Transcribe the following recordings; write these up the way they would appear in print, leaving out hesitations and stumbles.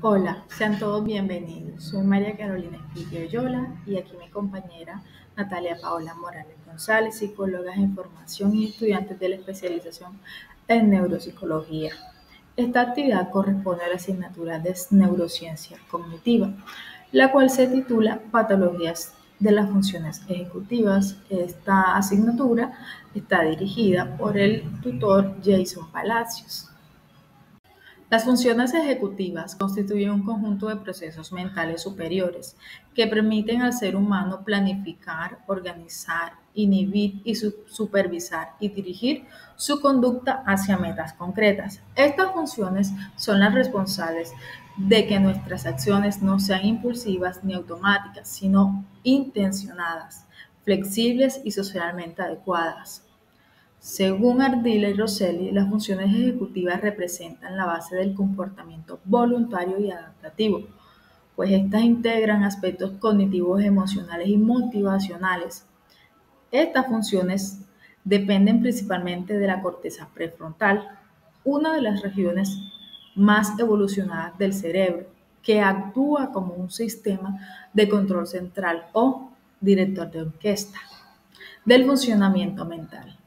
Hola, sean todos bienvenidos. Soy María Carolina Espillo Yola y aquí mi compañera Natalia Paola Morales González, psicóloga en formación y estudiantes de la especialización en neuropsicología. Esta actividad corresponde a la asignatura de neurociencia cognitiva, la cual se titula Patologías de las funciones ejecutivas. Esta asignatura está dirigida por el tutor Jason Palacios. Las funciones ejecutivas constituyen un conjunto de procesos mentales superiores que permiten al ser humano planificar, organizar, inhibir y supervisar y dirigir su conducta hacia metas concretas. Estas funciones son las responsables de que nuestras acciones no sean impulsivas ni automáticas, sino intencionadas, flexibles y socialmente adecuadas. Según Ardila y Rosselli, las funciones ejecutivas representan la base del comportamiento voluntario y adaptativo, pues estas integran aspectos cognitivos, emocionales y motivacionales. Estas funciones dependen principalmente de la corteza prefrontal, una de las regiones más evolucionadas del cerebro, que actúa como un sistema de control central o director de orquesta del funcionamiento mental.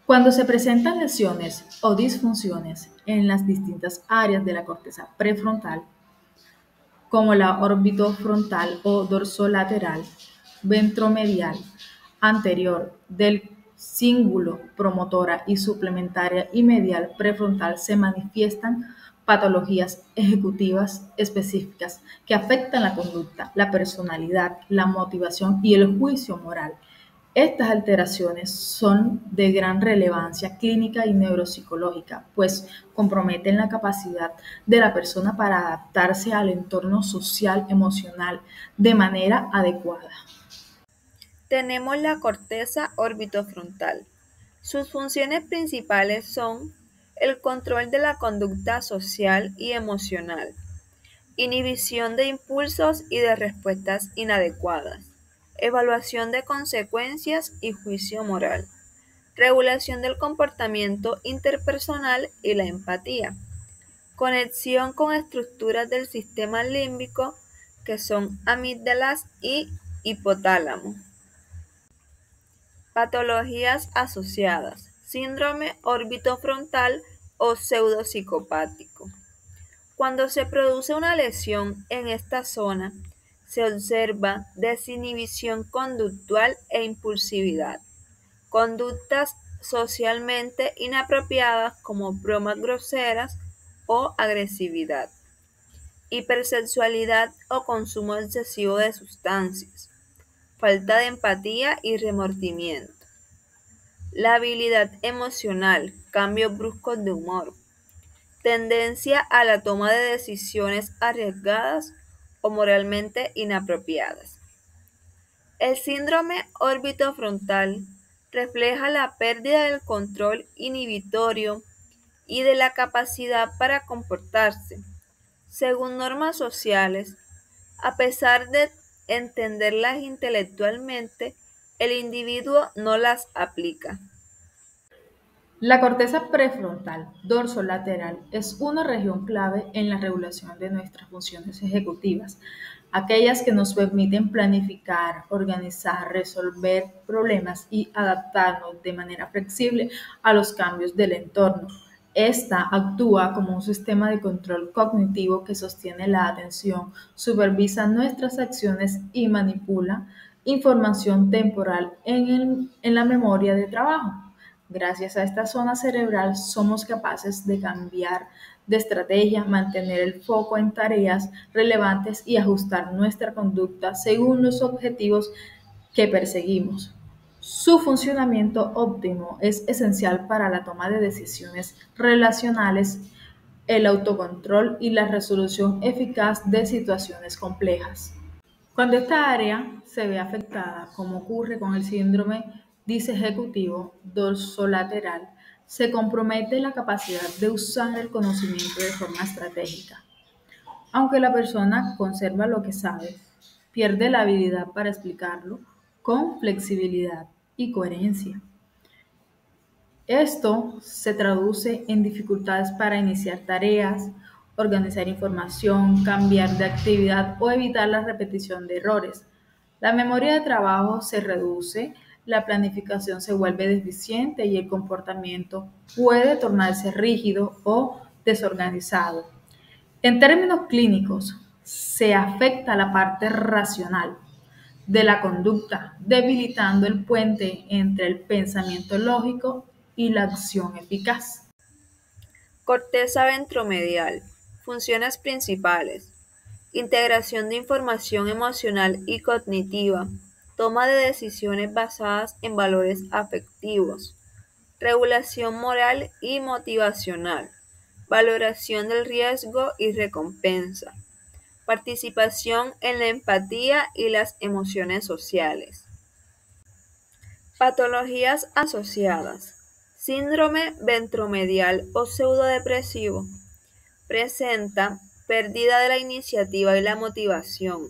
Cuando se presentan lesiones o disfunciones en las distintas áreas de la corteza prefrontal, como la orbitofrontal o dorsolateral, ventromedial, anterior, del cíngulo promotora y suplementaria y medial prefrontal, se manifiestan patologías ejecutivas específicas que afectan la conducta, la personalidad, la motivación y el juicio moral. Estas alteraciones son de gran relevancia clínica y neuropsicológica, pues comprometen la capacidad de la persona para adaptarse al entorno social, emocional, de manera adecuada. Tenemos la corteza orbitofrontal. Sus funciones principales son el control de la conducta social y emocional, inhibición de impulsos y de respuestas inadecuadas, evaluación de consecuencias y juicio moral, regulación del comportamiento interpersonal y la empatía, conexión con estructuras del sistema límbico que son amígdalas y hipotálamo. Patologías asociadas: síndrome orbitofrontal o pseudopsicopático. Cuando se produce una lesión en esta zona, se observa desinhibición conductual e impulsividad, conductas socialmente inapropiadas como bromas groseras o agresividad, hipersexualidad o consumo excesivo de sustancias, falta de empatía y remordimiento. La habilidad emocional, cambios bruscos de humor, tendencia a la toma de decisiones arriesgadas o moralmente inapropiadas. El síndrome orbitofrontal refleja la pérdida del control inhibitorio y de la capacidad para comportarse, según normas sociales, a pesar de entenderlas intelectualmente, el individuo no las aplica. La corteza prefrontal dorsolateral es una región clave en la regulación de nuestras funciones ejecutivas, aquellas que nos permiten planificar, organizar, resolver problemas y adaptarnos de manera flexible a los cambios del entorno. Esta actúa como un sistema de control cognitivo que sostiene la atención, supervisa nuestras acciones y manipula información temporal en la memoria de trabajo. Gracias a esta zona cerebral somos capaces de cambiar de estrategia, mantener el foco en tareas relevantes y ajustar nuestra conducta según los objetivos que perseguimos. Su funcionamiento óptimo es esencial para la toma de decisiones relacionales, el autocontrol y la resolución eficaz de situaciones complejas. Cuando esta área se ve afectada, como ocurre con el síndrome disejecutivo dorsolateral, se compromete la capacidad de usar el conocimiento de forma estratégica. Aunque la persona conserva lo que sabe, pierde la habilidad para explicarlo con flexibilidad y coherencia. Esto se traduce en dificultades para iniciar tareas, organizar información, cambiar de actividad o evitar la repetición de errores. La memoria de trabajo se reduce, la planificación se vuelve deficiente y el comportamiento puede tornarse rígido o desorganizado. En términos clínicos, se afecta la parte racional de la conducta, debilitando el puente entre el pensamiento lógico y la acción eficaz. Corteza ventromedial. Funciones principales. Integración de información emocional y cognitiva. Toma de decisiones basadas en valores afectivos. Regulación moral y motivacional. Valoración del riesgo y recompensa. Participación en la empatía y las emociones sociales. Patologías asociadas. Síndrome ventromedial o pseudodepresivo. Presenta pérdida de la iniciativa y la motivación,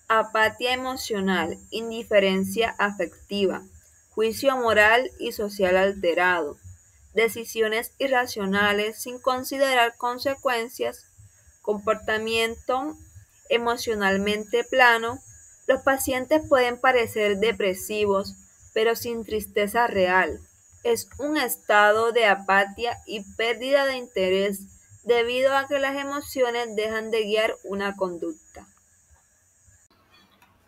apatía emocional, indiferencia afectiva, juicio moral y social alterado, decisiones irracionales sin considerar consecuencias, comportamiento emocionalmente plano. Los pacientes pueden parecer depresivos, pero sin tristeza real. Es un estado de apatía y pérdida de interés debido a que las emociones dejan de guiar una conducta.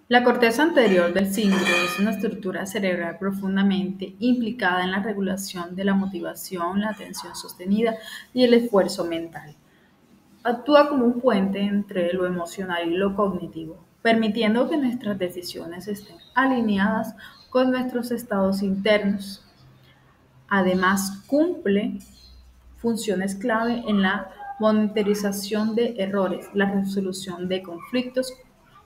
La corteza anterior del cíngulo es una estructura cerebral profundamente implicada en la regulación de la motivación, la atención sostenida y el esfuerzo mental. Actúa como un puente entre lo emocional y lo cognitivo, permitiendo que nuestras decisiones estén alineadas con nuestros estados internos. Además, cumple funciones clave en la monitorización de errores, la resolución de conflictos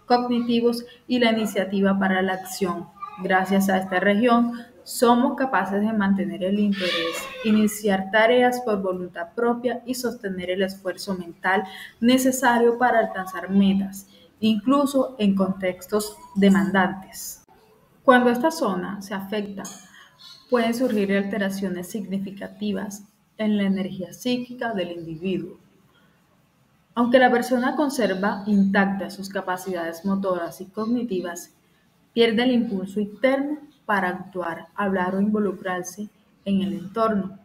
cognitivos y la iniciativa para la acción. Gracias a esta región, somos capaces de mantener el interés, iniciar tareas por voluntad propia y sostener el esfuerzo mental necesario para alcanzar metas, incluso en contextos demandantes. Cuando esta zona se afecta, pueden surgir alteraciones significativas en la energía psíquica del individuo. Aunque la persona conserva intactas sus capacidades motoras y cognitivas, pierde el impulso interno para actuar, hablar o involucrarse en el entorno.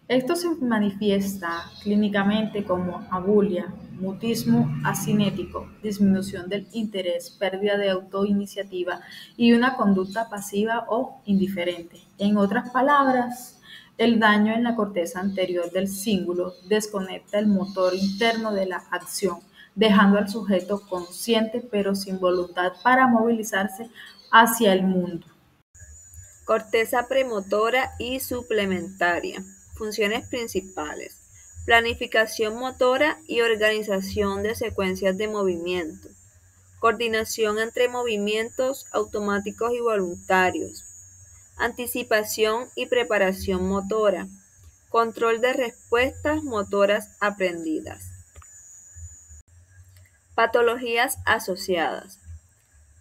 Esto se manifiesta clínicamente como abulia, mutismo asinético, disminución del interés, pérdida de autoiniciativa y una conducta pasiva o indiferente. En otras palabras, el daño en la corteza anterior del cíngulo desconecta el motor interno de la acción, dejando al sujeto consciente pero sin voluntad para movilizarse hacia el mundo. Corteza premotora y suplementaria. Funciones principales. Planificación motora y organización de secuencias de movimiento. Coordinación entre movimientos automáticos y voluntarios. Anticipación y preparación motora. Control de respuestas motoras aprendidas. Patologías asociadas.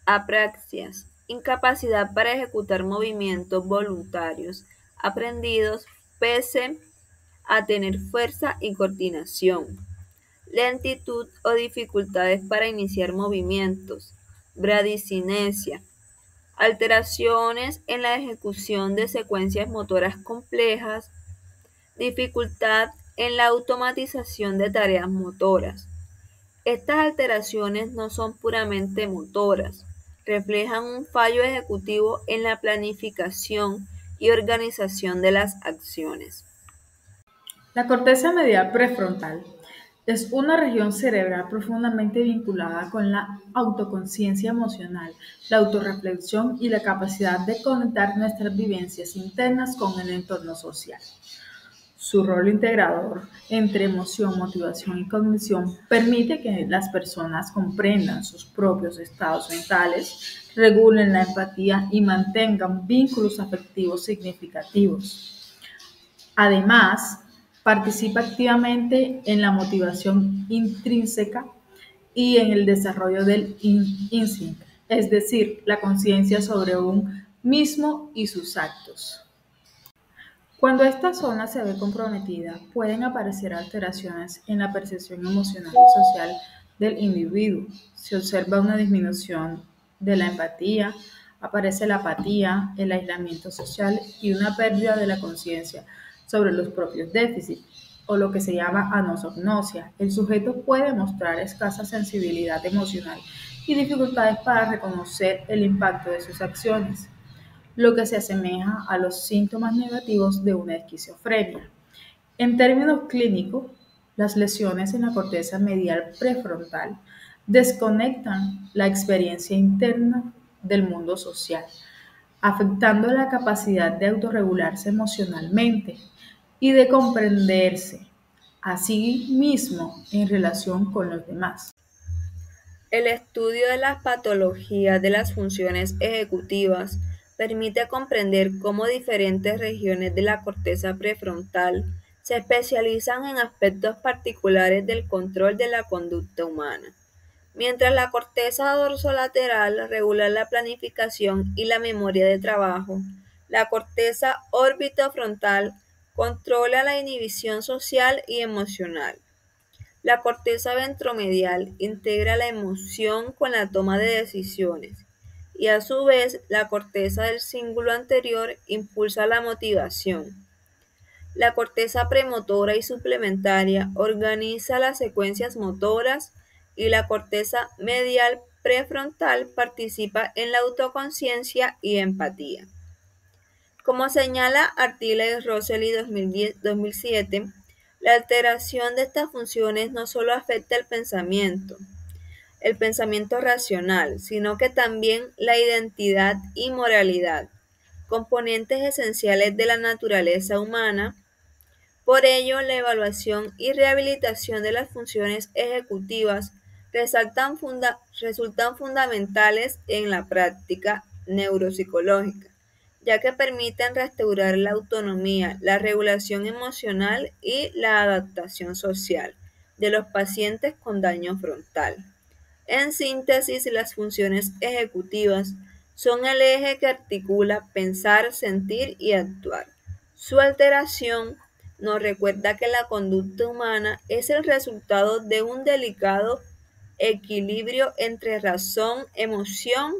Apraxias. Incapacidad para ejecutar movimientos voluntarios aprendidos pese a tener fuerza y coordinación. Lentitud o dificultades para iniciar movimientos. Bradicinesia. Alteraciones en la ejecución de secuencias motoras complejas. Dificultad en la automatización de tareas motoras. Estas alteraciones no son puramente motoras, reflejan un fallo ejecutivo en la planificación y organización de las acciones. La corteza medial prefrontal es una región cerebral profundamente vinculada con la autoconciencia emocional, la autorreflexión y la capacidad de conectar nuestras vivencias internas con el entorno social. Su rol integrador entre emoción, motivación y cognición permite que las personas comprendan sus propios estados mentales, regulen la empatía y mantengan vínculos afectivos significativos. Además, participa activamente en la motivación intrínseca y en el desarrollo del instinct, es decir, la conciencia sobre un mismo y sus actos. Cuando esta zona se ve comprometida, pueden aparecer alteraciones en la percepción emocional y social del individuo. Se observa una disminución de la empatía, aparece la apatía, el aislamiento social y una pérdida de la conciencia sobre los propios déficits, o lo que se llama anosognosia. El sujeto puede mostrar escasa sensibilidad emocional y dificultades para reconocer el impacto de sus acciones, lo que se asemeja a los síntomas negativos de una esquizofrenia. En términos clínicos, las lesiones en la corteza medial prefrontal desconectan la experiencia interna del mundo social, afectando la capacidad de autorregularse emocionalmente y de comprenderse a sí mismo en relación con los demás. El estudio de las patologías de las funciones ejecutivas permite comprender cómo diferentes regiones de la corteza prefrontal se especializan en aspectos particulares del control de la conducta humana. Mientras la corteza dorsolateral regula la planificación y la memoria de trabajo, la corteza orbitofrontal controla la inhibición social y emocional. La corteza ventromedial integra la emoción con la toma de decisiones y a su vez la corteza del cíngulo anterior impulsa la motivación. La corteza premotora y suplementaria organiza las secuencias motoras y la corteza medial prefrontal participa en la autoconciencia y empatía. Como señala Artila y Rosselli 2007, la alteración de estas funciones no solo afecta el pensamiento racional, sino que también la identidad y moralidad, componentes esenciales de la naturaleza humana. Por ello, la evaluación y rehabilitación de las funciones ejecutivas resultan fundamentales en la práctica neuropsicológica, ya que permiten restaurar la autonomía, la regulación emocional y la adaptación social de los pacientes con daño frontal. En síntesis, las funciones ejecutivas son el eje que articula pensar, sentir y actuar. Su alteración nos recuerda que la conducta humana es el resultado de un delicado equilibrio entre razón, emoción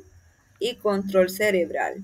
y control cerebral.